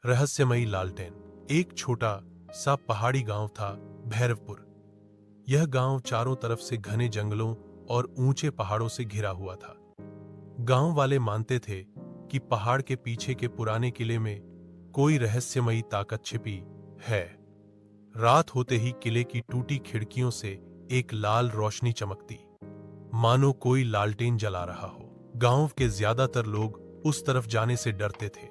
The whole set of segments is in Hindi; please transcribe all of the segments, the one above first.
रहस्यमयी लालटेन। एक छोटा सा पहाड़ी गांव था भैरवपुर। यह गांव चारों तरफ से घने जंगलों और ऊंचे पहाड़ों से घिरा हुआ था। गांव वाले मानते थे कि पहाड़ के पीछे के पुराने किले में कोई रहस्यमयी ताकत छिपी है। रात होते ही किले की टूटी खिड़कियों से एक लाल रोशनी चमकती, मानो कोई लालटेन जला रहा हो। गांव के ज्यादातर लोग उस तरफ जाने से डरते थे,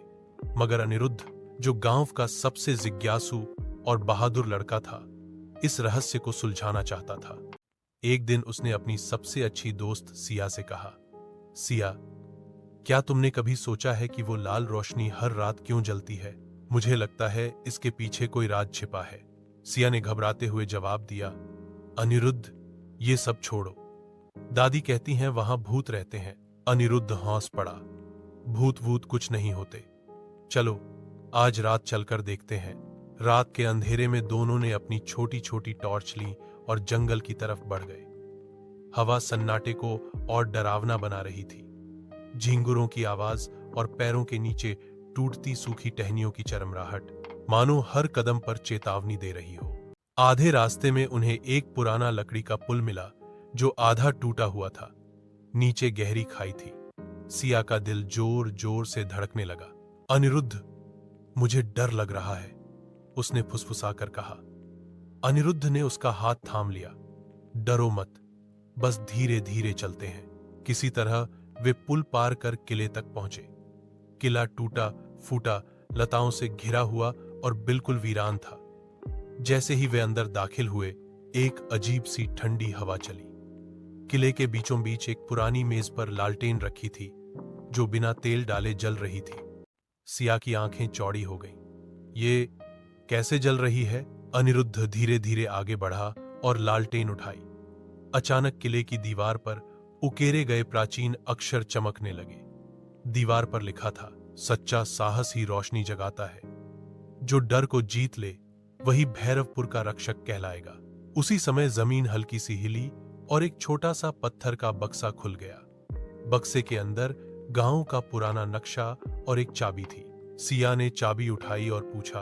मगर अनिरुद्ध, जो गांव का सबसे जिज्ञासु और बहादुर लड़का था, इस रहस्य को सुलझाना चाहता था। एक दिन उसने अपनी सबसे अच्छी दोस्त सिया से कहा, सिया, क्या तुमने कभी सोचा है कि वो लाल रोशनी हर रात क्यों जलती है? मुझे लगता है इसके पीछे कोई राज छिपा है। सिया ने घबराते हुए जवाब दिया, अनिरुद्ध, ये सब छोड़ो। दादी कहती हैं वहां भूत रहते हैं। अनिरुद्ध हौस पड़ा, भूत वूत कुछ नहीं होते। चलो आज रात चलकर देखते हैं। रात के अंधेरे में दोनों ने अपनी छोटी छोटी टॉर्च ली और जंगल की तरफ बढ़ गए। हवा सन्नाटे को और डरावना बना रही थी। झिंगुरों की आवाज और पैरों के नीचे टूटती सूखी टहनियों की चरमराहट मानो हर कदम पर चेतावनी दे रही हो। आधे रास्ते में उन्हें एक पुराना लकड़ी का पुल मिला जो आधा टूटा हुआ था। नीचे गहरी खाई थी। सिया का दिल जोर जोर से धड़कने लगा। अनिरुद्ध, मुझे डर लग रहा है, उसने फुसफुसाकर कहा। अनिरुद्ध ने उसका हाथ थाम लिया। डरो मत, बस धीरे धीरे चलते हैं। किसी तरह वे पुल पार कर किले तक पहुंचे। किला टूटा फूटा, लताओं से घिरा हुआ और बिल्कुल वीरान था। जैसे ही वे अंदर दाखिल हुए, एक अजीब सी ठंडी हवा चली। किले के बीचों बीच एक पुरानी मेज पर लालटेन रखी थी, जो बिना तेल डाले जल रही थी। सिया की आंखें चौड़ी हो गईं। ये कैसे जल रही है? अनिरुद्ध धीरे धीरे आगे बढ़ा और लालटेन उठाई। अचानक किले की दीवार पर उकेरे गए प्राचीन अक्षर चमकने लगे। दीवार पर लिखा था, सच्चा साहस ही रोशनी जगाता है। जो डर को जीत ले वही भैरवपुर का रक्षक कहलाएगा। उसी समय जमीन हल्की सी हिली और एक छोटा सा पत्थर का बक्सा खुल गया। बक्से के अंदर गांव का पुराना नक्शा और एक चाबी थी। सिया ने चाबी उठाई और पूछा,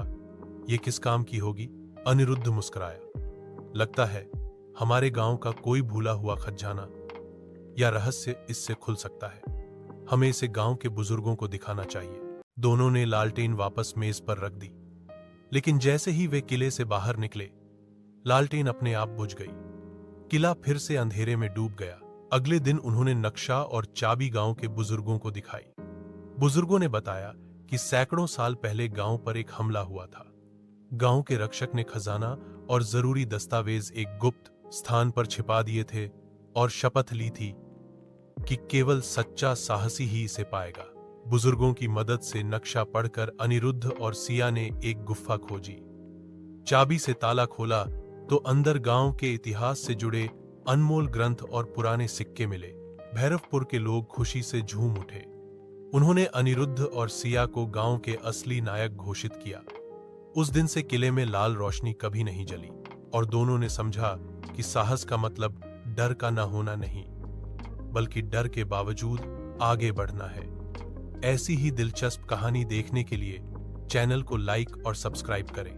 ये किस काम की होगी? अनिरुद्ध मुस्कुराया। लगता है हमारे गांव का कोई भूला हुआ खजाना या रहस्य इससे खुल सकता है। हमें इसे गांव के बुजुर्गों को दिखाना चाहिए। दोनों ने लालटेन वापस मेज पर रख दी, लेकिन जैसे ही वे किले से बाहर निकले, लालटेन अपने आप बुझ गई। किला फिर से अंधेरे में डूब गया। अगले दिन उन्होंने नक्शा और चाबी गांव के बुजुर्गों को दिखाई। बुजुर्गों ने बताया कि सैकड़ों साल पहले गांव पर एक हमला हुआ था। गांव के रक्षक ने खजाना और जरूरी दस्तावेज एक गुप्त स्थान पर छिपा दिए थे और शपथ ली थी कि केवल सच्चा साहसी ही इसे पाएगा। बुजुर्गों की मदद से नक्शा पढ़कर अनिरुद्ध और सिया ने एक गुफा खोजी। चाबी से ताला खोला तो अंदर गांव के इतिहास से जुड़े अनमोल ग्रंथ और पुराने सिक्के मिले। भैरवपुर के लोग खुशी से झूम उठे। उन्होंने अनिरुद्ध और सिया को गांव के असली नायक घोषित किया। उस दिन से किले में लाल रोशनी कभी नहीं जली और दोनों ने समझा कि साहस का मतलब डर का न होना नहीं, बल्कि डर के बावजूद आगे बढ़ना है। ऐसी ही दिलचस्प कहानी देखने के लिए चैनल को लाइक और सब्सक्राइब करें।